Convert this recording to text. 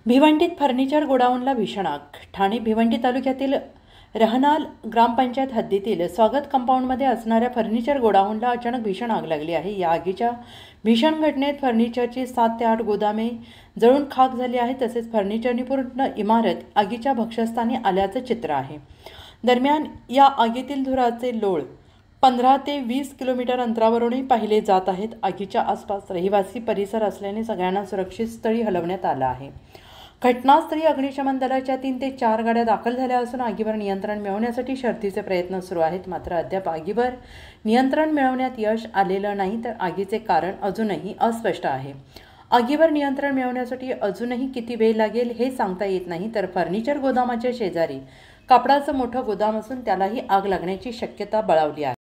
भिवंडीत furniture गोडाऊनला भीषण आग. ठाणे भिवंडी तालुक्यातील रहनाल ग्रामपंचायत हद्दीतील स्वागत कंपाऊंडमध्ये असणाऱ्या फर्निचर गोडाऊनला अचानक भीषण आग लागली आहे. या आगीच्या भीषण घटनेत फर्निचरची 7 ते 8 गोदामे जळून खाक झाली आहे. तसेच फर्निचरनी पूर्ण इमारत आगीच्या भक्ष्यस्थानी आल्याचं चित्र आहे. दरम्यान या आगीतील धुराचे लोळ 15 ते 20 किलोमीटर अंतरावरूनही पाहिले जात आहेत. आगीच्या आसपास रहिवासी परिसर असल्याने सगळ्यांना सुरक्षित स्थळी हलवण्यात आलं आहे. घटनास्थळी अग्निशमन दलाच्या 3 ते 4 गाड्या दाखल झाल्या असून आगीवर नियंत्रण मिळवण्यासाठी शर्थीचे प्रयत्न सुरू आहेत. मात्र अद्याप आगीवर नियंत्रण मिळवण्यात यश आलेलं नाही, तर आगीचे कारण अजूनही अस्पष्ट आहे. आगीवर नियंत्रण मिळवण्यासाठी अजूनही किती वेळ लागेल हे सांगता येत नाही. तर फर्निचर गोदामाच्या शेजारी कापडाचं मोठं गोदाम असून त्यालाही आग लागण्याची शक्यता बळावली आहे.